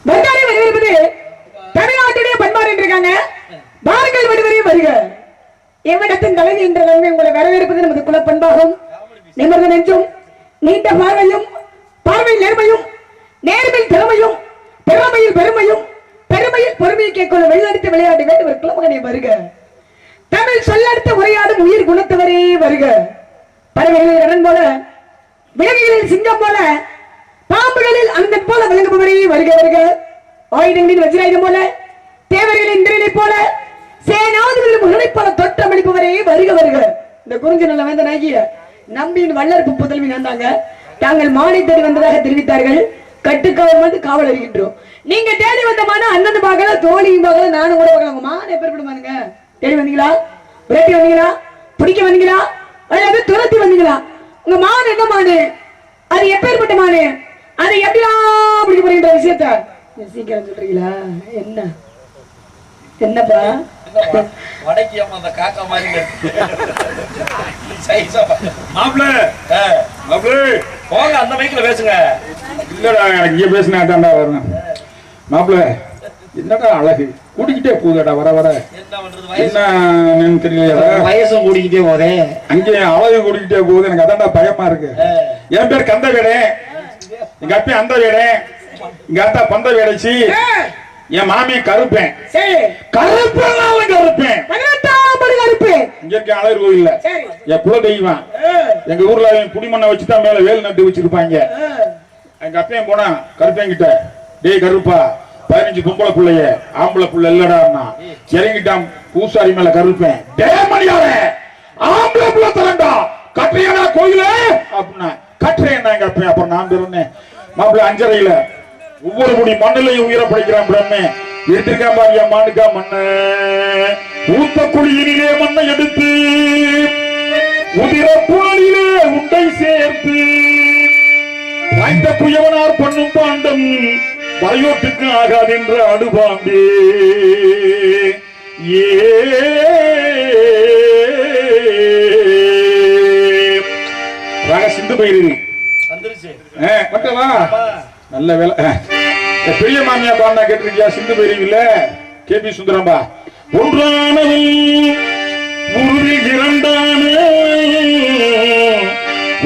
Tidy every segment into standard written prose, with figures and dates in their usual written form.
வந்தாரை வரவேற்பது தமிழ்நாட்டுடைய பண்பாடு இருக்காங்க. வாருங்கள் வடிவரே வருக. எவ்விடத்தின் தலைவி என்ற தலைமை உங்களை வரவேற்பது நமது குல பண்பாகும். நிமிர்ந்த நெஞ்சும் நீண்ட பார்வையும் பார்வையில் நேர்மையும் நேர்மையில் திறமையும் திறமையில் பெருமையும் பெருமையில் பொறுமையை கேட்கொள்ள வெளியெடுத்து விளையாட்டு வேண்டுவர் குலமகனே வருக. தமிழ் சொல்லடுத்த உரையாடும் உயிர் குணத்தவரே வருக. பறவைகளில் இடன் போல விலங்குகளில் சிங்கம் போல பாம்புகளில் அந்தன் போல விளங்குபவரே வருக வருக. ஆயுதங்களின் வஜ்ராயுதம் போல தேவர்களின் இந்திரனை போல சேனாதிபதியின் முகனை போல தொட்டமளிப்பவரே வருக வருக. இந்த குறிஞ்சி நல்ல வேந்த நாயகிய நம்பியின் வல்லரப்பு புதல்வி வந்தாங்க. தாங்கள் மானை தேடி வந்ததாக தெரிவித்தார்கள். கட்டுக்காவல் வந்து காவல் அறிகின்றோம். நீங்க தேடி வந்த மான அண்ணன் பார்க்கல தோழியும் பார்க்கல நானும் கூட பார்க்கல. உங்க மான எப்படிப்படுமானுங்க? தேடி வந்தீங்களா? விரட்டி வந்தீங்களா? பிடிக்க வந்தீங்களா? அல்லது துரத்தி வந்தீங்களா? உங்க மான் என்ன மானு? அது எப்பேற்பட்ட மானு? அதை எப்படிலாம் பிடிக்க போறீங்க விஷயத்த சீக்கிரம் சொல்றீங்களா? என்ன என்னப்பா வடக்கியம்மா அந்த காக்கா மாதிரி மாப்பிள்ள போங்க அந்த மைக்கில் பேசுங்க. இல்லடா எனக்கு இங்க பேசினா தான்டா வரணும். மாப்பிள்ள என்னடா அழகு கூட்டிக்கிட்டே போகுதுடா வர வர. என்னன்னு தெரியலையா? வயசும் கூடிக்கிட்டே போதே. அங்கே அழகு கூட்டிக்கிட்டே போகுது. எனக்கு அதான்டா பயமா இருக்கு. என் பேர் கந்த வேடே, எங்க அப்பா அந்த வேடே, எங்க அத்தா பந்த வேடைச்சி, என் மாமி கருப்பேன். கருப்பேன் இங்க இருக்க அழகர் கோயில்ல என் குல தெய்வம். எங்க ஊர்ல குடிமண்ணை வச்சுதான் மேல வேல் நட்டு வச்சிருப்பாங்க. எங்க அப்பையும் போனா கருப்பேன் கிட்ட, டேய் கருப்பா 15 பொம்பளை பிள்ளைய ஆம்பளை பிள்ளை இல்லடா இறங்கிட்டான். பூசாரி மேல கருப்பேன், டே மணியார ஆம்பளை பிள்ளை தரண்டா கட்டுறியா கோயில அப்படின்னா கட்டுறேன் எங்க அப்பேன். அப்புறம் நான் பிறந்தேன் மாப்பிள்ள அஞ்சரையில ஒவ்வொரு முடி மண்ணிலையும் உயிரை படைக்கிறான் பிரம்மே. எடுத்திருக்கான் பாரியா மானுக்கா மண்ண ஊத்த குழியிலே மண்ணை எடுத்து உதிர புழலிலே உண்டை சேர்த்து வாய்ந்த குயவனார் பண்ணும் பாண்டம் வரையோட்டுக்கு ஆகாது என்ற அடுபாம்பே. ஏ சிந்து பயிர் நல்ல வேலை. பெரிய மாமியா பாண்டா கேட்டிருக்கியா? சிந்து பயிரிவில்ல கேபி சுந்தரம்பா. ஒன்றானவன் உருவி இரண்டான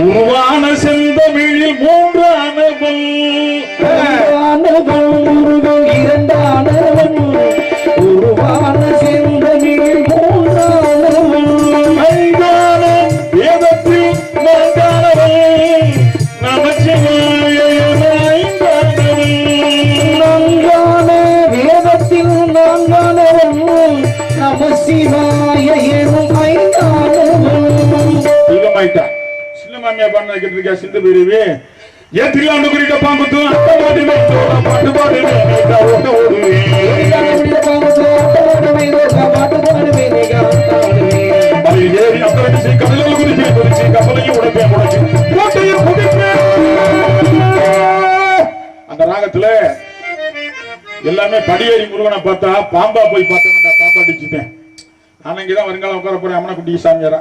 உருவான செந்தமிழில் மூன்றானவன் இரண்டானவன் உருவான செந்தமிழில் மூன்றானவன் ஐந்தான வேதத்தில் நான்கானவன் நமச்சிவாய நான்கான வேதத்தில் நான்கானவன் நமசிவாய எனும் ஐந்தானவன். சின்ன மாமியா பண்ண கேட்டிருக்கா? சிந்து பிரிவு ஏன் தில்லாண்டு குறிட்ட பாம்புத்து அட்ட மாடி பாட்டு பாடு கடலில் குறிச்சு குறிச்சு கப்பலையும் உடைப்பேன் உடைச்சு கோட்டையும் குடிப்பேன். அந்த ராகத்துல எல்லாமே படியேறி முருகனை பார்த்தா பாம்பா போய் பார்த்தா பாம்பா அடிச்சுட்டேன். நான் இங்கதான் வருங்காலம் உட்கார போறேன். அம்மனை குட்டி சாமியாரா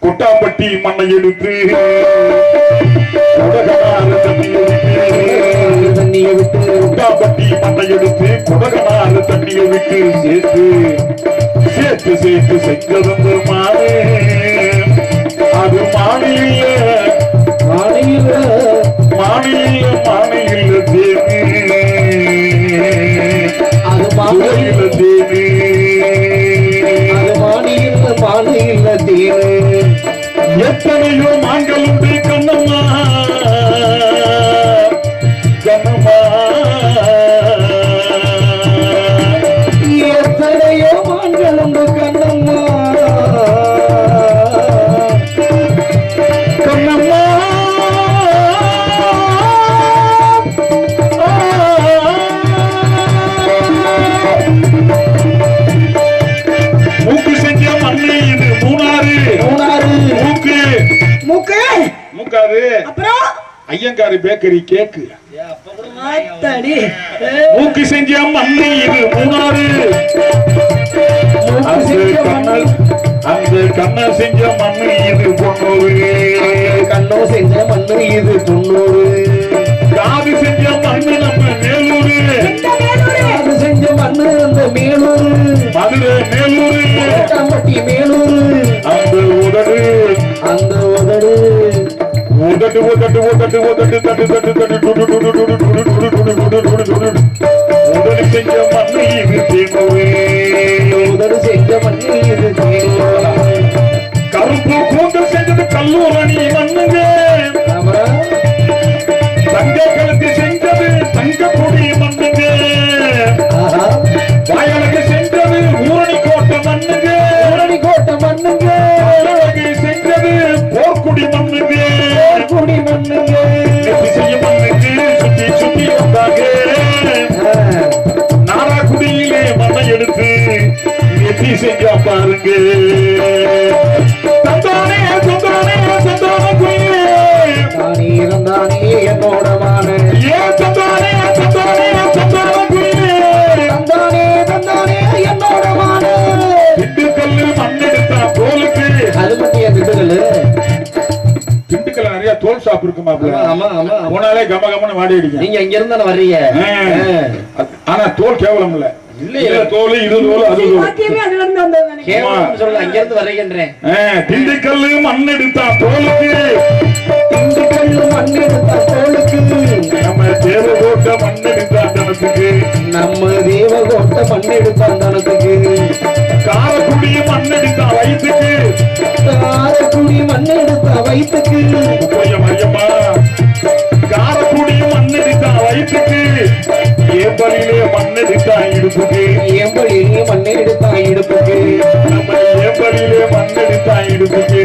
கொட்டாம்பட்டி மண்ணை எடுத்து தண்ணியை விட்டு கொட்டாம்பட்டி மண்ணை எடுத்து குடகனாறு தண்ணியை விட்டு சேர்த்து சேர்த்து சேர்த்து செஞ்சது மாடு. அது மாநில மாநில மாநில மாநில தேவி அது மாநில தேவி அது மாநில மாநில தேவி. எத்தனையோ மான்கள் உண்டு கண்ணம்மா கண்ணம்மா எத்தனையோ மான்கள் உண்டு கண்ணம்மா கண்ணம்மா. மூக்கு செஞ்ச மண்ணு இது மூணாறு மூணாறு மூக்கு மூக்கு மூக்காது. அப்புறம் ஐயங்காரு பேக்கரி கேக்கு மூக்கு செஞ்ச மண்ணு இது மூணாறு. அந்த கண்ண செஞ்ச மண்ணு இது 90. கண்ணோ செஞ்ச மண்ணு இது 90. காது செஞ்ச மண்ணு நம்ம மேலூரு மேலூர் மதுரை மேலூர் கோட்டாம்பட்டி மேலூர் அந்த உதடு அந்த உதடு உதட்டு உதட்டு உதட்டு உதட்டு தட்டு தட்டு தட்டு டுடு டுடு டுடு டுடு டுடு டுடு டுடு டுடு டுடு உதடு செஞ்ச மண்ணு இது தேனூரே உதடு செஞ்ச மண்ணு இது தேனூரே கருப்பு கூந்தல் செஞ்சது கல்லூரணி மண்ணுங்க தங்க கழுத்து செஞ்சது தங்க கொடி மண்ணுங்க வாயழகு செஞ்சது ஊரணி கோட்டை மண்ணுங்க ஊரணி கோட்டை மண்ணுங்க அழகு செஞ்சது போர்க்குடி மண்ணுங்க போர்க்குடி மண்ணுங்க செய்ய மண்ணுக்கு சுத்தி சுத்தி வந்தாங்க நாராக்குடியிலே மண்ணை எடுத்து நெத்தி செஞ்சா பாருங்க தந்தானே தந்தானே தந்தான குயிலே தானே இருந்தானே என்னோட மானே ஏன் தந்தானே தந்தானே தந்தான குயிலே தந்தானே தந்தானே என்னோட மானே திண்டுக்கல்லு மண்ணெடுத்தா தோலுக்கு அது மட்டும் என் திண்டுக்கல்ல நிறைய தோல் ஷாப் இருக்கு மாப்பிள்ள ஆமா ஆமா போனாலே கம கமன்னு வாடி அடிக்கும் நீங்க இங்க இருந்தானே வர்றீங்க ஆனா தோல் கேவலம் இல்ல இல்ல தோல் இது தோல் அது தோல் கேவலம் சொல்ல அங்க இருந்து வர்றீங்கன்றேன் திண்டுக்கல்லு மண்ணெடுத்தா தோலுக்கு திண்டுக்கல்லு மண்ணெடுத்தா தோலுக்கு நம்ம தேவகோட்டை மண்ணெடுத்தா தனத்துக்கு நம்ம தேவகோட்டை மண்ணெடுத்தா தனத்துக்கு காரக்குடி மண்ணெடுத்தா வயிற்றுக்கு காரக்குடி மண்ணெடுத்தா வயிற்றுக்கு மையமா காரக்குடி மண்ணெடுத்தா வயிற்றுக்கு ஏம்பலிலே மண்ணெடுத்தா இடுப்புக்கு ஏம்பலிலே மண்ணெடுத்தா இடுப்புக்கு நம்ம ஏம்பலிலே மண்ணெடுத்தா இடுப்புக்கு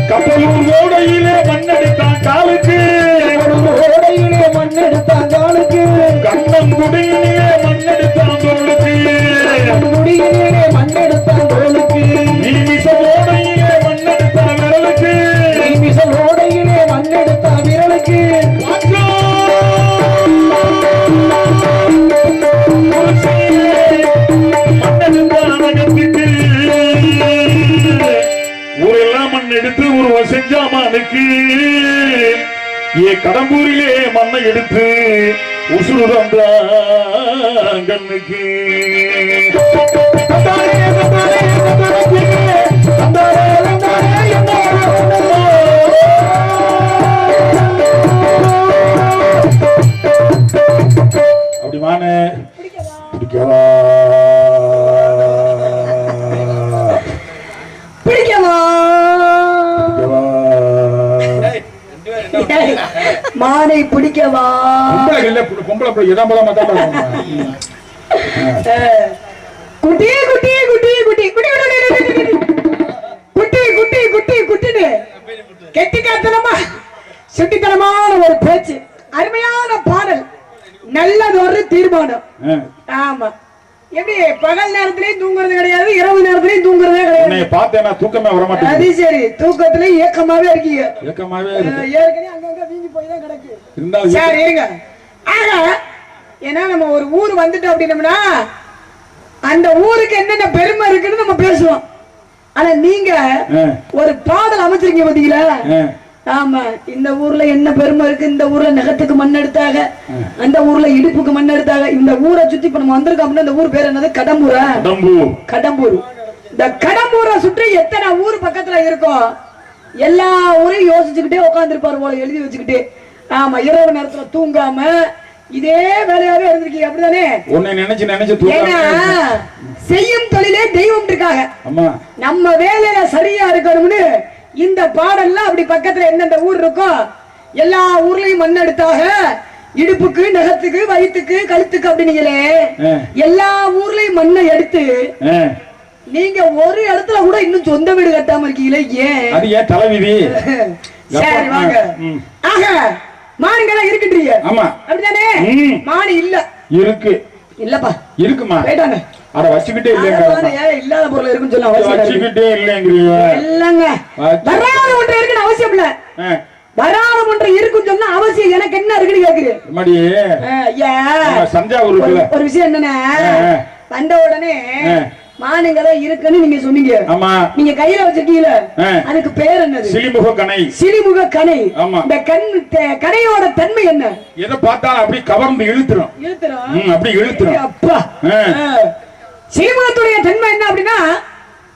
கப்பலூர் ஓடையிலே மண்ணெடுத்தா காலுக்கு ஓடையிலே மண்ணெடுத்தா காலுக்கு கண்ணங்குடியிலே மண்ணெடுத்தா தோளுக்கு குடியிலே மண்ணெடுத்தா தோளுக்கு நீமிச ஓடையிலே மண்ணெடுத்தா விரலுக்கு நீமிச ஓடையிலே மண்ணெடுத்தா விரலுக்கு ஊரெல்லாம் மண் எடுத்து ஒரு செஞ்சாமானுக்கு ஏ கடம்பூரிலே மண்ணை எடுத்து உசுறு தந்தான் கண்ணுக்கு அப்படி மானே பிடிக்கவா பிடிக்கவா மானை பிடிக்கவா பொம்பளை பிள்ளை இடம் போல மாட்டாங்க குட்டி குட்டி குட்டி குட்டி குட்டி குட்டி குட்டி குட்டி குட்டின்னு கெட்டிக்காத்தனமா சுட்டித்தனமான ஒரு பேச்சு அருமையான பாடல் நல்லது ஒரு தீர்மானம் ஆமா எப்படி பகல் நேரத்திலயும் தூங்குறது கிடையாது இரவு நேரத்திலயும் தூங்குறதே கிடையாது பார்த்தேன்னா தூக்கமே வர மாட்டேங்குது அது சரி தூக்கத்துல ஏக்கமாவே இருக்கீங்க ஏக்கமாவே ஏற்கனவே அங்கங்க வீங்கி போய் தான் கிடக்கு இருந்தாலும் சரி இருங்க ஆக ஏன்னா நம்ம ஒரு ஊர் வந்துட்டோம் அப்படின்னம்னா அந்த ஊருக்கு என்னென்ன பெருமை இருக்குன்னு நம்ம பேசுவோம் ஆனா நீங்க ஒரு பாடல் அமைச்சிருக்கீங்க பாத்தீங்களா ஆமா இந்த ஊர்ல என்ன பெருமை இருக்கு இந்த ஊர்ல நகத்துக்கு மண் எடுத்தாங்க அந்த ஊர்ல இடுப்புக்கு மண் எடுத்தாங்க இந்த ஊரை சுத்தி இப்ப நம்ம வந்திருக்கோம் அப்படின்னா இந்த ஊர் பேர் என்னது கடம்பூரா கடம்பூர் இந்த கடம்பூரை சுற்றி எத்தனை ஊர் பக்கத்துல இருக்கும் எல்லா ஊரையும் யோசிச்சுக்கிட்டே உட்காந்துருப்பாரு போல எழுதி வச்சுக்கிட்டே ஆமா இரவு நேரத்துல தூங்காம இதே வேலையாவே இருந்திருக்கீங்க அப்படிதானே உன்னை நினைச்சு நினைச்சு ஏன்னா செய்யும் தொழிலே தெய்வம் இருக்காங்க நம்ம வேலையில சரியா இருக்கணும்னு இந்த பாடல்ல அப்படி பக்கத்துல எந்தெந்த ஊர் இருக்கோ எல்லா ஊர்லயும் மண் எடுத்தாக இடுப்புக்கு நகத்துக்கு வயிற்றுக்கு கழுத்துக்கு அப்படின்னீங்களே எல்லா ஊர்லயும் மண்ணை எடுத்து நீங்க ஒரு இடத்துல கூட இன்னும் சொந்த வீடு கட்டாம இருக்கீங்களே ஏன் தலைவிதி சரி வாங்க ஆக மானுங்கெல்லாம் இருக்குன்றீங்க ஆமா அப்படிதானே மானு இல்ல இருக்கு இல்லப்பா இருக்குமா போயிட்டானே அட வச்சுக்கிட்டே இல்லைங்க இல்லாத பொருள் இருக்குன்னு சொல்ல அவசியம் வச்சுக்கிட்டே இல்லைங்கறீங்க இல்லங்க வராத ஒன்று இருக்குன்னு அவசியம் இல்ல வராத ஒன்று இருக்குன்னு சொன்னா அவசியம் எனக்கு என்ன இருக்குன்னு கேக்குறீங்க மடி ஐயா சஞ்சாவூர் இருக்குல ஒரு விஷயம் என்னன்னா வந்த உடனே மானுங்கதான் இருக்குன்னு நீங்க சொன்னீங்க. ஆமா. நீங்க கையில வச்சிருக்கீங்க, அதுக்கு பேர் என்னது? சிலிமுக கணை. சிலிமுக கணை. ஆமா. இந்த கணையோட தன்மை என்ன? எதை பார்த்தாலும் அப்படி கவர்ந்து இழுத்துரும். அப்படி இழுத்துரும். அப்பா. சிலிமுகத்துடைய தன்மை என்ன அப்படின்னா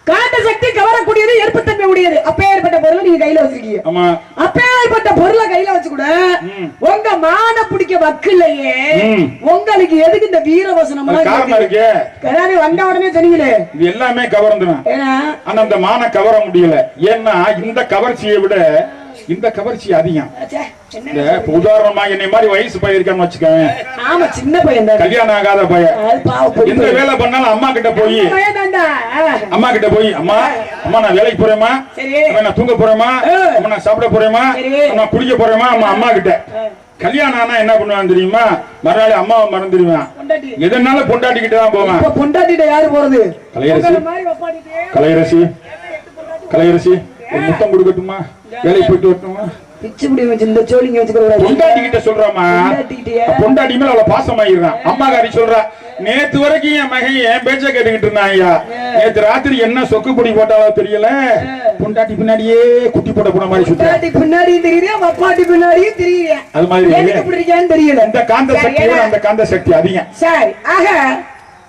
காந்த சக்தி கவரக்கூடியது, ஏற்பத்தன்மை உடையது. அப்பேற்பட்ட பொருளை நீங்க கையில வச்சிருக்கீங்க. ஆமா. அப்பேற்பட்ட பொருளை கையில வச்சு கூட உங்க மான பிடிக்க வக்கில்லையே, உங்களுக்கு எதுக்கு இந்த வீரவசனம் காரணம் இருக்கு? வந்த உடனே சொன்னீங்களே இது எல்லாமே கவர்ந்துடும். ஆனா அந்த மான கவர முடியல. ஏன்னா இந்த கவர்ச்சியை விட இந்த கவர்ச்சி அதிகம். உதாரணமா என்னை மாதிரி வயசு பையன் இருக்கான்னு வச்சுக்கோங்க. ஆமா, சின்ன பையன், கல்யாணம் ஆகாத பையன். எந்த வேலை பண்ணாலும் அம்மா கிட்ட போய் அம்மா அம்மா நான் வேலைக்கு போறேமா, நான் தூங்க போறேமா, நான் சாப்பிட போறேமா, நான் குடிக்க போறேமா, அம்மா கிட்ட. கல்யாணம் ஆனா என்ன பண்ணுவான் தெரியுமா? மறுநாள் அம்மாவை மறந்துடுவான். எதனால பொண்டாட்டிக்கிட்டு தான் போவான். பொண்டாட்டிட்ட யாரு போறது? கலையரசி கலையரசி ஒரு முத்தம் கொடுக்கட்டுமா? வேலைக்கு போயிட்டு வரட்டுமா? பொண்டாட்டி கிட்ட சொல்றாமா, பொண்டாட்டி மேல அவளை பாசமாயிடுறான். அம்மாக்காரி சொல்றா, நேத்து வரைக்கும் என் மகன் என் பேச்ச கேட்டுக்கிட்டு இருந்தான் ஐயா, நேத்து ராத்திரி என்ன சொக்கு பொடி போட்டாலோ தெரியல, பொண்டாட்டி பின்னாடியே குட்டி போட்ட போன மாதிரி சுத்தி பின்னாடி தெரியல, அப்பாட்டி பின்னாடியும் தெரியல. அது மாதிரி தெரியல. இந்த காந்த சக்தி அந்த காந்த சக்தி அதிகம். சரி, ஆக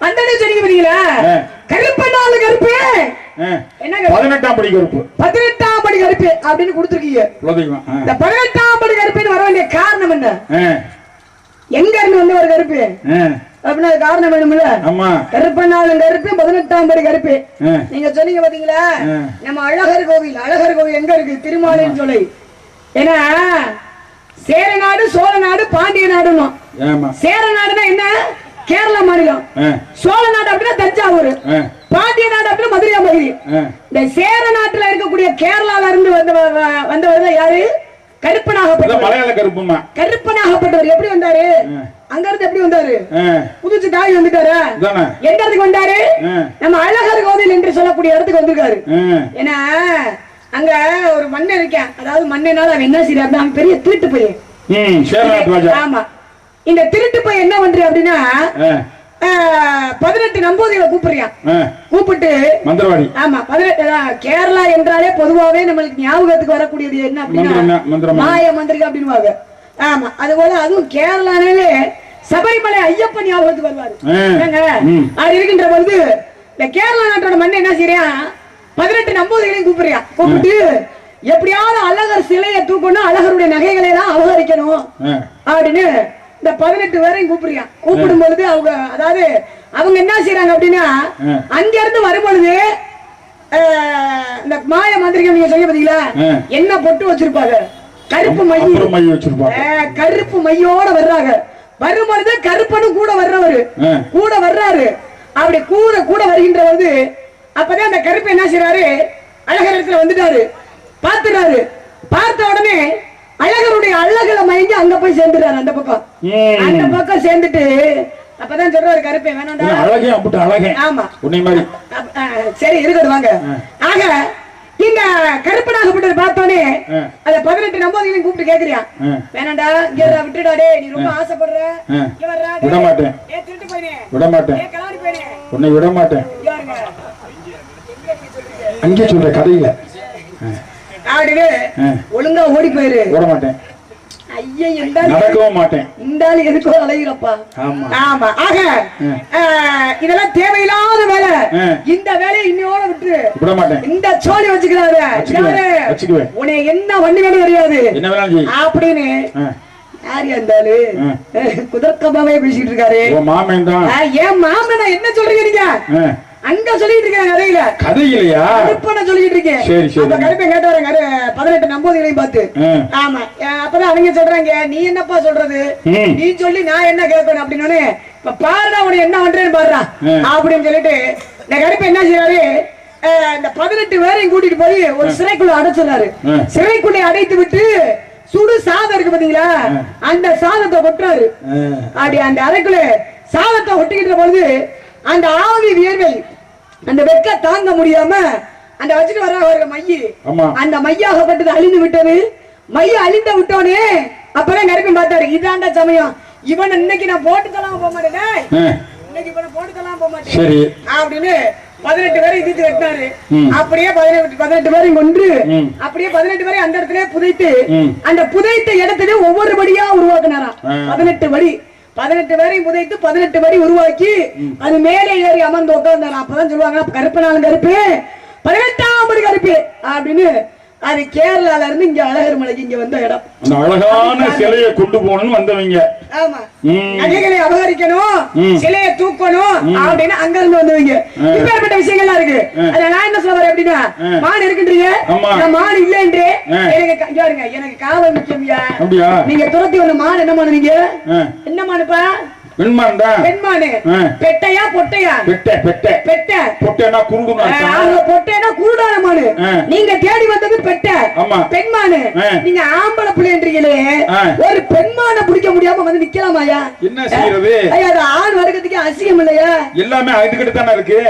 அந்த சொன்னீங்க பாத்தீங்களா, கருப்பனால கருப்பு 18ஆம் படி கருப்பு, 18ஆம் படி கருப்பு அப்படின்னு கொடுத்திருக்கீங்க. இந்த 18ஆம் படி கருப்புன்னு வர வேண்டிய காரணம் என்ன? எங்க இருந்து வந்து ஒரு கருப்பு அப்படின்னா காரணம் வேணும்ல. கருப்பனாலும் கருப்பு, 18ஆம் படி கருப்பு. நீங்க சொன்னீங்க பாத்தீங்களா, நம்ம அழகர் கோவில் எங்க இருக்கு? திருமாலின் சோலை. ஏன்னா சேர நாடு, சோழ நாடு, பாண்டிய நாடுன்னு. சேர நாடுனா என்ன? கேரளா மாநிலம். சோழ நாடு அப்படின்னா தஞ்சாவூர், பாண்டிய நாடு அப்படின்னா மதுரை மகிழி. இந்த சேர நாட்டுல இருக்கக்கூடிய கேரளால இருந்து வந்தவர் யாரு? கருப்பனாகப்பட்டவர். மலையாள கருப்பமா. கருப்பனாகப்பட்டவர் எப்படி வந்தாரு? அங்க இருந்து எப்படி வந்தாரு? புதுச்சு தாய் வந்துட்டாரு. எந்த இடத்துக்கு வந்தாரு? நம்ம அழகர் கோவில் என்று சொல்லக்கூடிய இடத்துக்கு வந்திருக்காரு. ஏன்னா அங்க ஒரு மன்னன் இருக்கேன், அதாவது மன்னனால அவன் என்ன செய்யறாரு? அவன் பெரிய திருட்டு பையன். ஆமா, இந்த திருட்டு பையன் என்ன பண்ற அப்படின்னா 18 நம்பூதிரிகளை கூப்பிடுறான். கூப்பிட்டு மந்திரவாதி. ஆமா, 18 கேரளா என்றாலே பொதுவாவே நம்மளுக்கு ஞாபகத்துக்கு வரக்கூடியது என்ன அப்படின்னா மாய மந்திரிகை அப்படின்னு. ஆமா, அது போல அதுவும் கேரளானாலே சபரிமலை ஐயப்பன் ஞாபகத்துக்கு வருவாரு. அது இருக்கின்ற பொழுது இந்த கேரளா நாட்டோட மண்ணை என்ன செய்யறான்? 18 நம்பூதிரிகளையும் கூப்பிடுறான். கூப்பிட்டு எப்படியாவது அழகர் சிலையை தூக்கணும், அழகருடைய நகைகளை எல்லாம் அபகரிக்கணும் அப்படின்னு இந்த 18 பேரையும் கூப்பிடுறான். கூப்பிடும் பொழுது அவங்க என்ன செய்யறாங்க அப்படின்னா, அங்க இருந்து வரும்பொழுது இந்த மாய மந்திரிகை நீங்க சொல்ல பாத்தீங்களா, என்ன பொட்டு வச்சிருப்பாங்க? கருப்பு மை வச்சிருப்பாங்க. கருப்பு மையோட வர்றாங்க. வரும்பொழுது கருப்பனும் கூட வர்றாரு. அப்படி கூட வருகின்ற பொழுது அப்பதான் அந்த கருப்பு என்ன செய்யறாரு? அழகர் இடத்துல வந்துட்டாரு. பாத்துறாரு. பார்த்த உடனே அழகருடைய அழகுல மயங்கி அங்க போய் சேர்ந்துட்டாரு. அந்த பக்கம் சேர்ந்துட்டு அப்பதான் சொல்றாரு கருப்பே வேணாண்டா, அழகே அப்புட்டு அழகே. ஆமா, உன்னை மாதிரி. சரி இருக்கட்டும் வாங்க. ஆக இந்த கருப்பனாகப்பட்டது பார்த்தோன்னே அத 18 நம்பூதிரிகளையும் கூப்பிட்டு கேக்குறியா, வேணாண்டா இங்க விட்டுடாடே, நீ ரொம்ப ஆசைப்படுற, விட மாட்டேன், விட மாட்டேன், உன்னை விட மாட்டேன், அங்கே சொல்ற கதையில அப்படின்னு ஒழுங்கா ஓடி போயிரு. ஓட மாட்டேன், ஐயா நடக்கவும் மாட்டேன், இந்த ஆளு எதுக்கோ அலைகிறப்பா. ஆமா, ஆக இதெல்லாம் தேவையில்லாத வேலை. இந்த வேலையை இன்னோட விட்டு விட மாட்டேன். இந்த சோழி வச்சுக்கிறாரு, உன்னை என்ன பண்ணுவேன்னு தெரியாது அப்படின்னு யார் இருந்தாலு குதர்க்கமாவே பேசிட்டு இருக்காரு. மாமன் தான். ஏன் மாமனா என்ன சொல்றீங்க நீங்க? அங்க சொல்லிட்டு இருக்கேன் கதையிலையா கருப்பனை சொல்லிட்டு இருக்கேன். அப்ப கருப்பை கேட்டவரங்க 18 நம்பூதிரிகளையும் பார்த்து. ஆமா, அப்பதான் அவங்க சொல்றாங்க, நீ என்னப்பா சொல்றது, நீ சொல்லி நான் என்ன கேட்கணும் அப்படின்னு. இப்ப பாருடா உனக்கு என்ன பண்றேன்னு பாருடா அப்படின்னு சொல்லிட்டு இந்த கருப்பை என்ன செய்யறாரு? இந்த 18 பேரையும் கூட்டிட்டு போய் ஒரு சிறைக்குள்ள அடைச்சிடறாரு. சிறைக்குள்ளே அடைத்து விட்டு சுடு சாதம் இருக்கு பாத்தீங்களா, அந்த சாதத்தை கொட்டுறாரு. அப்படி அந்த அறைக்குள்ள சாதத்தை ஒட்டிக்கிட்ட பொழுது அந்த ஆவி வியர்வை, அந்த வெக்க தாங்க முடியாம அந்த வச்சுட்டு வர்ற மைய, அந்த மையாகப்பட்டது அழிந்து விட்டது. மைய அழிந்த விட்டோனே அப்பதான் கருப்பன் பார்த்தாரு, இதாண்டா சமயம், இவன் இன்னைக்கு நான் போட்டு தலாம் போக மாட்டேன், இன்னைக்கு இவனை போட்டு தலாம் போக மாட்டேன் அப்படின்னு 18 பேரை இடித்து வெட்டினாரு. ம். அப்படியே 18 பேரையும் கொன்று ம். அப்படியே 18 பேரை அந்த இடத்துல புதைத்து ம். அந்த புதைத்த இடத்துல ஒவ்வொரு படியா உருவாக்குனாராம். 18 படி 18 பேரையும் புதைத்து 18 படி உருவாக்கி அது மேலே ஏறி அமர்ந்து உட்கார்ந்தாராம். அப்பதான் சொல்லுவாங்க கருப்பனாலும் கருப்பு 18ஆம் படி கருப்பு அப்படின்னு. அது கேரளால இருந்து இங்க அழகர் மலைக்கு இங்க வந்த இடம். அந்த அழகான சிலையை கொண்டு போகணும்னு வந்தவங்க. ஆமா, ம். நகைகளை அபகரிக்கணும், ம். சிலையை தூக்கணும் அப்படின்னு அங்க இருந்து வந்தவங்க. இப்பேற்பட்ட விஷயங்கள்லாம் இருக்கு. அத நான் என்ன சொல்ல வரேன் அப்படின்னா, மான் இருக்குன்றீங்க, ஆமா. நான் மான் இல்லைன்றே. எனக்கு காவல் முக்கியம்யா. அப்படியா? நீங்க துரத்தி வந்த மான் என்ன மானுவீங்க? என்ன மானுப்பா? பெண்மான் தான். பெண்மானு. பெட்டையா பொட்டையா? பெட்டை பெட்டை பெட்டை. பொட்டைனா குருடுனா பொட்டைனா குருடான மானு. நீங்க தேடி வந்தது பெட்டை. ஆமா. பெண்மானு. நீங்க ஆம்பளை பிள்ளைன்றீங்களே, ஒரு பெண்மான பிடிக்க முடியாம வந்து நிக்கலாமாயா? என்ன செய்யறது? அது ஆண் வர்க்கத்துக்கு அசியம் இல்லையா? எல்லாமே அதுகிட்ட தானே இருக்கு.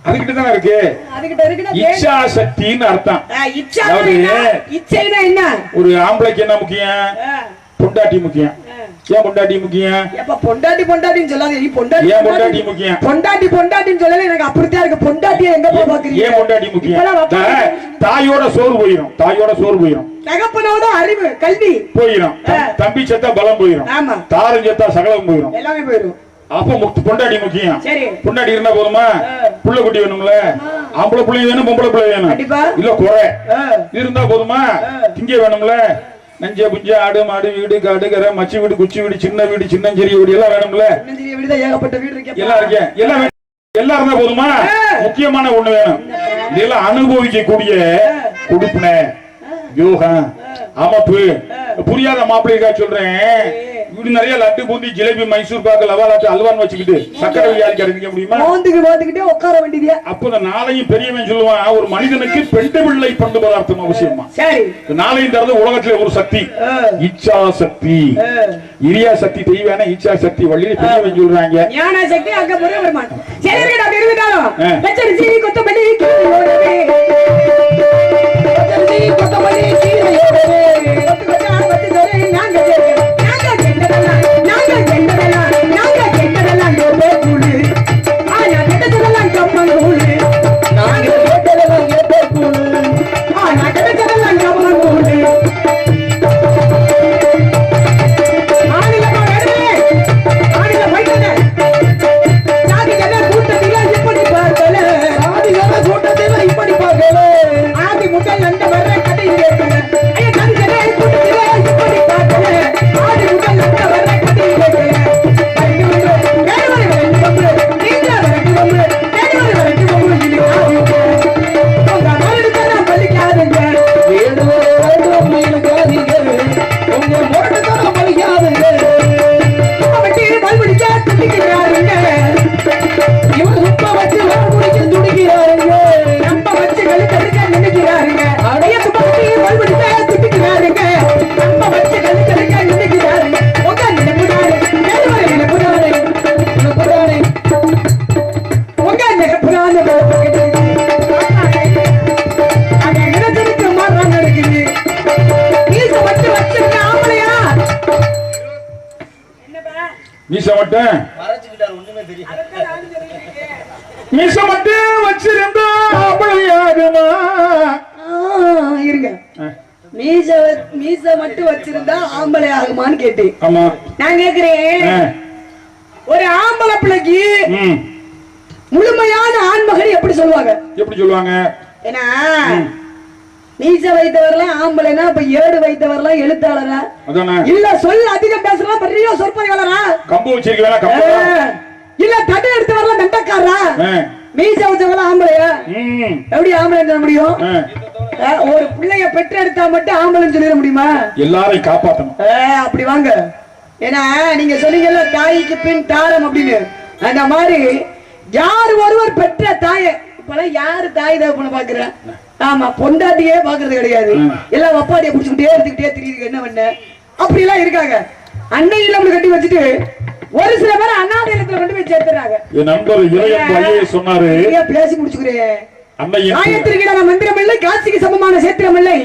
அதுகிட்ட தானே இருக்கு. அதுகிட்ட இருக்குன்னா இச்சா சக்தின்னு அர்த்தம். இச்சைனா என்ன? ஒரு ஆம்பளைக்கு என்ன முக்கியம்? பொண்டாட்டி முக்கியம். ஏன் பொண்டாட்டி முக்கியம்? எப்ப பொண்டாட்டி பொண்டாட்டின்னு சொல்லாத. நீ பொண்டாட்டி ஏன் பொண்டாட்டி முக்கியம்? பொண்டாட்டி பொண்டாட்டின்னு சொல்லல. எனக்கு அப்படித்தான் இருக்கு. பொண்டாட்டியை எங்க போய் பாக்குறீங்க? ஏன் பொண்டாட்டி முக்கியம்? தாயோட சோறு போயிடும். தாயோட சோறு போயிடும். தகப்பனோட அறிவு கல்வி போயிடும். தம்பி செத்தா பலம் போயிடும். ஆமா. தாரம் செத்தா சகலம் போயிடும். எல்லாமே போயிடும். அப்ப பொண்டாட்டி முக்கியம். சரி. பொண்டாட்டி இருந்தா போதுமா? புள்ள குட்டி வேணும்ல. ஆம்பளை பிள்ளை வேணும், பொம்பளை பிள்ளை வேணும். இல்ல குறை இருந்தா போதுமா? திங்க வேணும்ல. நஞ்ச புஞ்ச ஆடு மாடு வீடு காடு கரை மச்சி வீடு குச்சி வீடு சின்ன வீடு சின்னஞ்சிறிய வீடு எல்லாம் வேணும்ல. ஏகப்பட்ட வீடு இருக்கு. எல்லாம் இருக்கேன். எல்லாம் இருந்தா போதுமா? முக்கியமான ஒண்ணு வேணும். இதெல்லாம் அனுபவிக்க கூடிய கொடுப்பின யோகம் அமைப்பு. புரியாத மாப்பிள்ளைக்கா சொல்றேன். வீடு நிறைய லட்டு பூந்தி ஜிலேபி மைசூர் பாக்கு லவாலாட்டு அல்வான்னு வச்சுக்கிட்டு சக்கரை வியாதி கிடைக்க முடியுமா? மோந்துக்கிட்டே உட்கார வேண்டியது. அப்ப இந்த நாளையும் பெரியவன் சொல்லுவான், ஒரு மனிதனுக்கு பெண்டு பிள்ளை பண்டு பதார்த்தம் அவசியமா. சரி. நாளையும் தரது உலகத்துல ஒரு சக்தி, இச்சா சக்தி. இரியா சக்தி தெய்வான இச்சா சக்தி வழியில பெரியவன் சொல்றாங்க. ஞான சக்தி அங்க போற வருமானம். சரி இருக்கடா, இருந்தாலும் பச்சரிசி கொத்தமல்லி கீரையோடவே பச்சரிசி கொத்தமல்லி கீரையோடவே பத்து தரே நாங்க மீச மட்டும் வச்சிருந்தா ஆம்பளையாகுமா? இருங்க, மீச மட்டும் வச்சிருந்தா ஆம்பளை ஆகுமான்னு கேட்டேன். ஆமா, நான் கேக்குறேன், ஒரு ஆம்பளை பிள்ளைக்கு முழுமையான ஆண்மகன் எப்படி சொல்லுவாங்க? எப்படி சொல்லுவாங்க? ஏன்னா மீச வைத்தவர்லாம் ஆம்பளைனா, இப்ப ஏடு வைத்தவர்லாம் எழுத்தாளரா இல்ல, சொல் அதிகம் பேசுறா பெரிய சொற்பொழிவாளரா, கம்பு வச்சிருக்கா, இல்ல தட்டு எடுத்தவர்லாம் தண்டக்காரா, மீச வச்சவங்க ஆம்பளையா? எப்படி ஆம்பளை சொல்ல முடியும்? ஒரு பிள்ளைய பெற்றெடுத்தா மட்டும் ஆம்பளைன்னு சொல்லிட முடியுமா? எல்லாரையும் காப்பாற்றணும். அப்படி வாங்க. ஏன்னா நீங்க சொன்னீங்கல்ல தாய்க்கு பின் தாரம் அப்படின்னு, அந்த மாதிரி யார் ஒருவர் பெற்ற தாய இப்பெல்லாம் யாரு தாய் தகப்பனை பாக்குற? ஆமா, பொண்டாட்டியே பாக்குறது கிடையாது. எல்லாம் வப்பாட்டிய புடிச்சுக்கிட்டே எடுத்துக்கிட்டே தெரியுது. என்ன பண்ண அப்படி எல்லாம் இருக்காங்க. அன்னையில நம்மளை கட்டி வச்சுட்டு ஒரு சில பேர் அண்ணாத இடத்துல கொண்டு போய் சேர்த்துறாங்க. என் நண்பர் இளையன் பையே சொன்னாரு, பேசி முடிச்சுக்கிறேன். ஆயத்திற்கிடான மந்திரம் இல்லை, காட்சிக்கு சமமான சேத்திரம் இல்லை,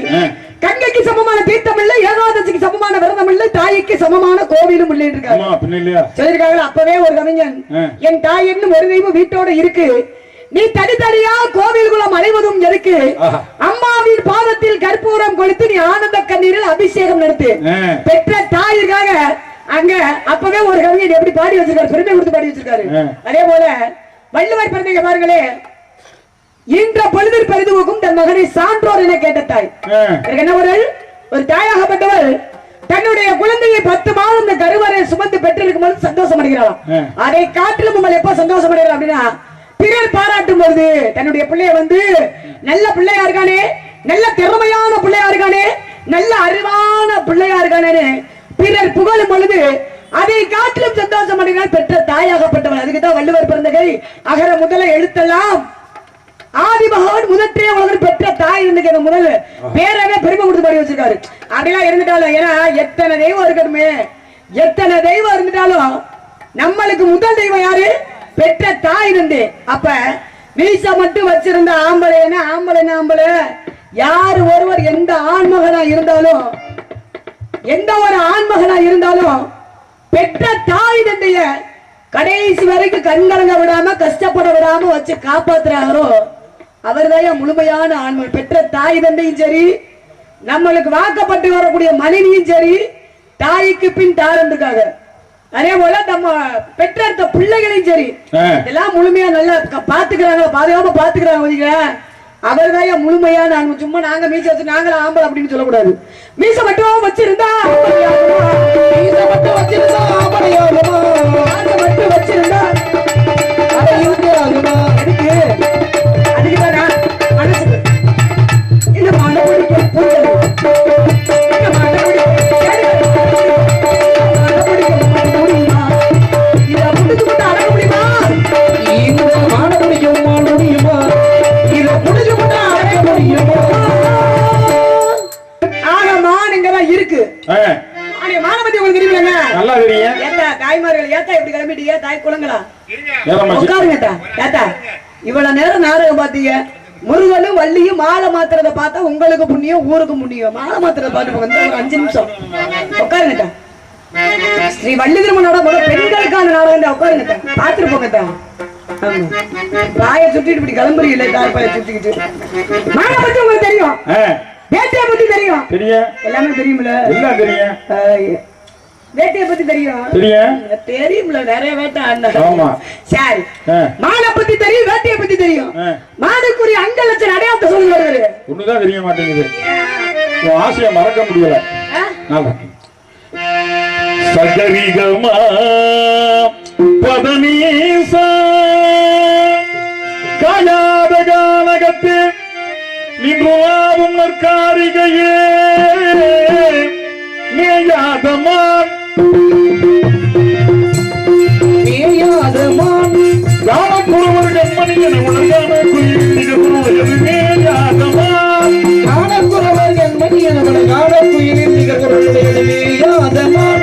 கங்கைக்கு சமமான தீர்த்தம் இல்லை, ஏகாதசிக்கு சமமான விரதம் இல்லை, தாய்க்கு சமமான கோவிலும் இல்லை சொல்லிருக்காங்க. அப்பவே ஒரு கவிஞன், என் தாய் என்னும் ஒரு தெய்வம் வீட்டோட இருக்கு, நீ தனித்தனியா கோவில்குளம் அடைவதும் எதுக்கு? அம்மாவின் பாதத்தில் கற்பூரம் கொளுத்து நீ ஆனந்த கண்ணீரில் அபிஷேகம் நடத்து. பெற்ற தாயிற்காக அங்க அப்பவே ஒரு கவிஞர் எப்படி பாடி வச்சிருக்காரு, பெருமை கொடுத்து பாடி வச்சிருக்காரு. அதே போல வள்ளுவர் பிறந்தீங்க பாருங்களே, இன்ற பொழுதில் பரிதுவுக்கும் தன் மகனை சான்றோர் என கேட்ட தாய். என்ன ஒரு தாயாகப்பட்டவர் தன்னுடைய குழந்தையை 10 மாதம் இந்த கருவறை சுமந்து பெற்றிருக்கும் போது சந்தோஷம் அடைகிறாராம். அதை காட்டிலும் உங்களை எப்ப சந்தோஷம் அடைகிறார் அப்படின்னா, பிறர் பாராட்டும் போது தன்னுடைய பிள்ளைய வந்து நல்ல பிள்ளையா இருக்கானே, நல்ல திறமையான பிள்ளையா இருக்கானே, நல்ல அறிவான பிள்ளையா இருக்கானே பிறர் புகழும் பொழுது அதை காட்டிலும் சந்தோஷம் அடைகிறார் பெற்ற தாயாகப்பட்டவர். அதுக்குதான் வள்ளுவர் பிறந்தகை அகர முதல எழுத்தெல்லாம் ஆதி பகவான் முதற்றே உலகம் பெற்ற தாய் இருந்து முதல் பேரவே பெருமை கொடுத்து பாடி வச்சிருக்காரு. அப்படிலாம் இருந்துட்டாலும், ஏன்னா எத்தனை தெய்வம் இருக்கட்டுமே, எத்தனை தெய்வம் இருந்துட்டாலும் நம்மளுக்கு முதல் தெய்வம் யாரு? பெற்ற தாய் இருந்து. அப்ப மீசா மட்டும் வச்சிருந்த ஆம்பளை ஆம்பளை யாரு ஒருவர் எந்த ஆண்மகனா இருந்தாலும், எந்த ஒரு ஆண்மகனா இருந்தாலும் பெற்ற தாய் தந்தைய கடைசி வரைக்கும் கண்கலங்க விடாம கஷ்டப்பட விடாம வச்சு காப்பாத்துறாரோ அவர்தான் முழுமையான ஆண்மகன். பெற்ற தாய் தந்தையும் சரி, நம்மளுக்கு வாக்கப்பட்டு வரக்கூடிய மனைவியும் சரி, தாய்க்கு பின் தாரந்துக்காக. அதே போல நம்ம பெற்ற பிள்ளைகளையும் சரி எல்லாம் முழுமையா நல்லா பாத்துக்கிறாங்க, பாதுகாப்பா பாத்துக்கிறாங்க. அவர்தான் முழுமையான ஆண்மகன். சும்மா நாங்க மீச வச்சு நாங்களும் ஆம்பளை அப்படின்னு சொல்லக்கூடாது. மீச மட்டும் வச்சிருந்தா மீச மட்டும் வச்சிருந்தா ஆம்பளையாகுமா, மட்டும் வச்சிருந்தா அதை இருந்து ஆகுமா? எதுக்கு? அதுக்குதானா மனசுக்கு இந்த மனப்படிக்க புரிஞ்சது, இந்த மனப்படிக்க முடியுமா? இதை முடிச்சு மட்டும் அடக்க முடியுமா? இந்த மனப்படிக்க முடியுமா? இதை முடிச்சு மட்டும் அடக்க முடியுமா? ஆகமானுங்கதான் இருக்கு. மானபதி உங்களுக்கு தெரியுங்க, நல்லா தெரியும். ஏத்தா தாய்மார்கள், ஏத்தா இப்படி கிளம்பிட்டீங்க? தாய் குளங்களா உட்காருங்க. ஏத்தா இவ்வளவு நேரம் நாடகம் பாத்தீங்க, முருகனும் வள்ளியும் மாலை மாத்துறத பார்த்தா உங்களுக்கு புண்ணியம், ஊருக்கு புண்ணியம். மாலை மாத்துறத பாத்து ஒரு 5 நிமிஷம் உட்காருங்க. ஸ்ரீ வள்ளி திருமணோட பெண்களுக்கான நாடகம் உட்காருங்க, பாத்துட்டு போங்க. பாய சுட்டிட்டு இப்படி கிளம்புறீங்க, தாய்ப்பாய சுட்டிக்கிட்டு. மாலை பத்தி உங்களுக்கு தெரியும், வேட்டையை பத்தி தெரியும், எல்லாமே தெரியுமில்ல? எல்லாம் தெரியும். வேட்டையை பத்தி தெரியும்ல, நிறைய வேட்டை ஆனா. சரி, மானை பத்தி தெரியும், வேட்டையை பத்தி தெரியும். மானுக்குரிய அங்க லட்சம் அடையாளத்தை சொல்லுவாரு. ஒண்ணுதான் தெரிய மாட்டேங்குது, ஆசையை மறக்க முடியல. சகரிகமா பதனீசா காயாத கானகத்தே நின்றுவாவும் நற்காரிகையே மேயாதமான் காணக்குறவர் கண்மணியன உலகான குயில் மேயாதமான் காணக்குறவர் கண்மணியன உலகான குயில் நிகழ்வுடையது மேயாதமான்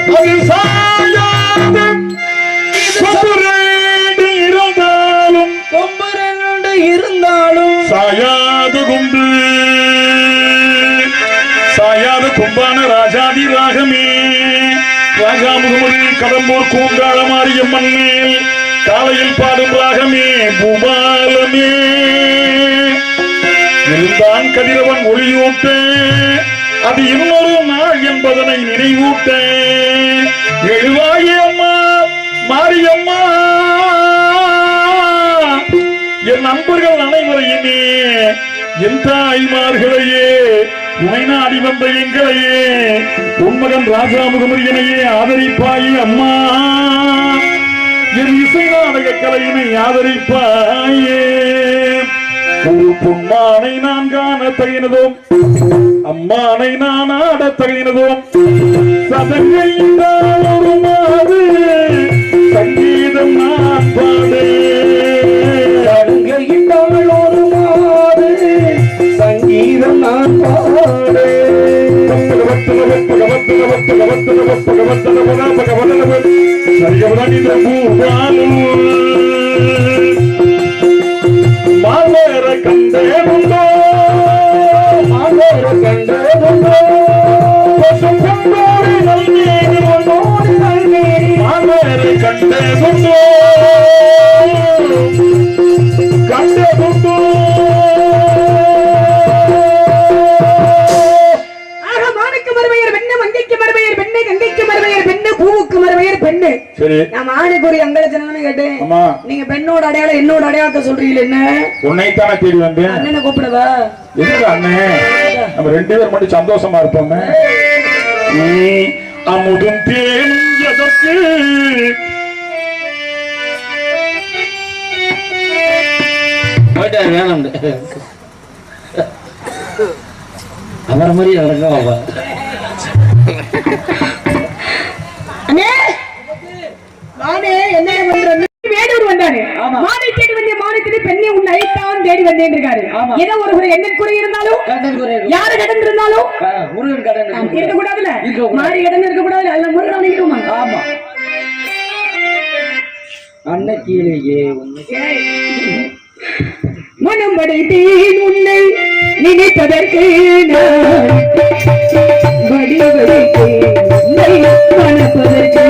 அது இருந்தாலும் சாயாது கொண்டு சாயாது கொம்பான ராஜாதி ராகமே ராஜா முகமது கடம்பூர் கூங்காள மாரியம்மன் மேல் காலையில் பாடும் ராகமே பூபாலமே இருந்தான் கதிரவன் ஒளியூட்ட அது இன்னொரு நாள் என்பதனை நினைவூட்ட எழுவாயே அம்மா மாரியம்மா என் நண்பர்கள் அனைவரையுமே என் தாய்மார்களையே உனை நாடி வந்த எங்களையே உன்மகன் ராஜா முகமரியனையே ஆதரிப்பாயே அம்மா என் இசை நாடக கலையினை ஆதரிப்பாயே ஒரு பொன்மானை நான் காண தகினதும் அம்மானை நான் ஆட தகினதும் சதங்கை ஒரு மாறு சங்கீதம் நான் பாடே ஒரு மாறு சங்கீதம் நான் பாடே மாவேர கண்டேனுண்டோ மாவேர கண்டேனுண்டோ பசும் கொண்டோடி நல்மேனி கொண்டோடி நல்மேனி மாவேர கண்டேனுண்டோ கண்டே வந்து சரி நான் ஆணுக்கு ஒரு அங்கலட்சணம்னு கேட்டேன். ஆமா நீங்க பெண்ணோட அடையாளம் என்னோட அடையாளத்தை சொல்றீங்களே என்ன? உன்னைத்தானே தேடி வந்தேன். அண்ணனை கூப்பிடவா? எதுக்கு அண்ணே? நம்ம 2 பேர் மட்டும் சந்தோஷமா இருப்போமே. அமுதும் தேனும் எதற்கு போயிட்டாரு வேணும் அவரை மாதிரி நடக்கும். அண்ணே நானே என்ன பண்றேன்? வேடூர் வந்தாரு. மானை தேடி வந்தே மானத்திலே பெண்ணை உன் அழைத்தான் தேடி வந்தேன் இருக்காரு. ஏதோ ஒரு என்ன குறை இருந்தாலும் யாரு கடன் இருந்தாலும் முருகன் கடன் இருக்க கூடாதுல, மாறி கடன் இருக்க கூடாது. அல்ல முருகன் இருக்குமா? ஆமா அன்னைக்கீழே மனம் படைத்தேன் உன்னை நினைப்பதற்கு நான் வடி வடித்தேன் உன்னை மணப்பதற்கு.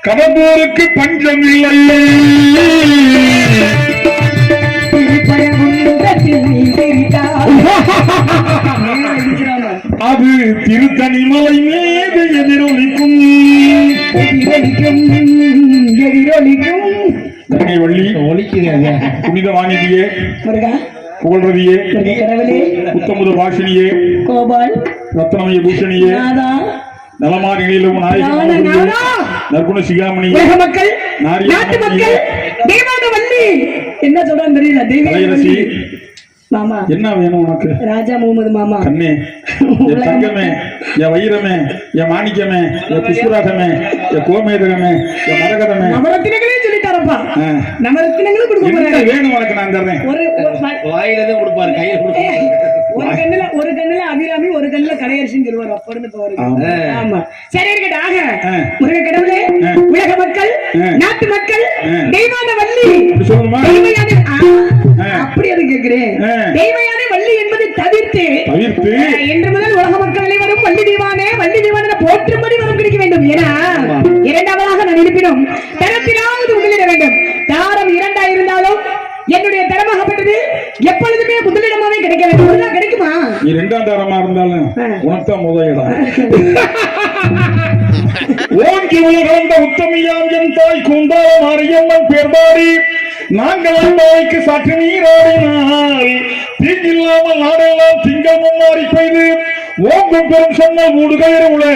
கவர்வோருக்கு பஞ்சம் இல்லை. அது திருத்தணிமலை மீது எதிரொலிக்கும் வள்ளி ஒலிக்கிறீங்க. புனித வாணிதியே, புகழ்றதியே, புத்தமுத வாசினியே, கோபால் ரத்னமய பூஷணியே, நலமாரிகளிலும் நற்குண சிகாமணியே, மக்கள், நாட்டு மக்கள், தேவான வள்ளி என்ன சொல்றான்னு தெரியல. தேவரசி மாமா என்ன வேணும் உனக்கு? ராஜா முகமது மாமா கண்ணே, என் தங்கமே, என் வைரமே, என் மாணிக்கமே, என் புஷ்பராகமே, என் கோமேதகமே, என் மரகதமே, நவரத்தினங்களே சொல்லிட்டாரப்பா. நவரத்தினங்களும் கொடுக்க போறாரு. வேணும் உனக்கு நான் தர்றேன். வாயிலதான் கொடுப்பாரு, கையில கொடுப்பாரு. ஒரு கண்ணுல அபிராமி, ஒரு கண்ணுல கடையரசின்னு சொல்லுவாரு. அப்ப இருந்து போவாரு. ஆமா, சரி இருக்கட்டும். முருக கடவுளே, உலக மக்கள், நாட்டு மக்கள், தெய்வான வள்ளி அப்படி அது கேட்கிறேன். தெய்வயானே வள்ளி என்பதை தவிர்த்து இன்று முதல் உலக மக்கள் அனைவரும் வள்ளி தெய்வானே வள்ளி தெய்வான போற்றும்படி வரம் கிடைக்க வேண்டும். ஏன்னா இரண்டாவதாக நான் இருப்பினும் தரத்திலாவது உங்களிட வேண்டும். தாரம் 2 இருந்தாலும் என்னுடைய தரமாகப்பட்டது முதலிடமாவே கிடைக்க வேண்டும். ஒழுங்கா கிடைக்குமா? நீ ரெண்டாம் தரமா இருந்தாலும் உனத்தான் முதல் இடம். ஓங்கி உலகளந்த உத்தமியாம் என் தாய் கூந்தாள மாரியம்மன் பேர்பாடி நாங்கள் அம்பாய்க்கு சற்று நீராடினால் தீங்கில்லாமல் நாடெல்லாம் திங்கள் மும்மாறி பெய்து ஓங்கும் பெரும் சொன்னால் மூடுகயிறு உள்ள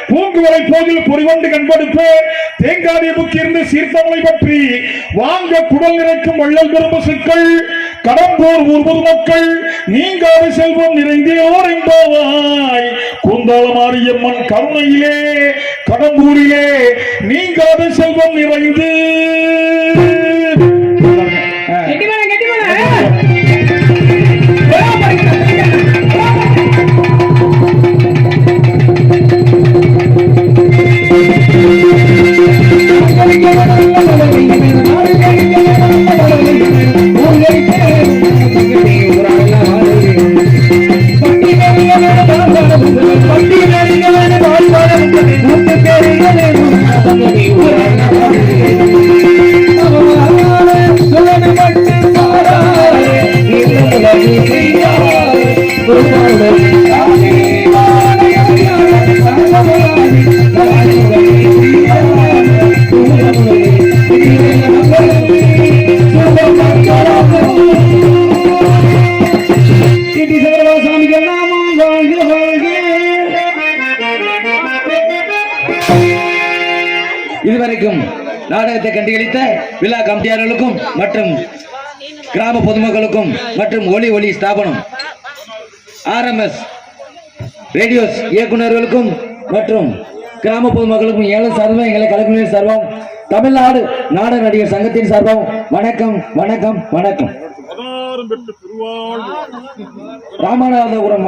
பூங்குவரை போதில் பொறிவண்டு கண்படுப்ப தேங்காதி புக்கிருந்து சீர்த்தமலை பற்றி வாங்க குடல் நிறைக்கும் வள்ளல் பெரும் சிக்கல் கடம்பூர் ஊர் பொதுமக்கள் நீங்காத செல்வம் நிறைந்தோர் என்பவாய் கூந்தாள மாரியம்மன் கருணையிலே கடம்பூரிலே நீங்காத செல்வம் நிறைந்து இதுவரைக்கும் நாடகத்தை கண்டுகளித்த விழா கமிட்டியாளர்களுக்கும் மற்றும் கிராம பொதுமக்களுக்கும் மற்றும் ஒளி ஸ்தாபனம் RMS ரேடியோஸ் இயக்குநர்களுக்கும் மற்றும் கிராம பொதுமக்களுக்கும் ஏழை சார்பாக எங்களை கலைஞர் சார்பாகவும் தமிழ்நாடு நாடக நடிகர் சங்கத்தின் சார்பாகவும் வணக்கம் வணக்கம் வணக்கம். ராமநாதபுரம்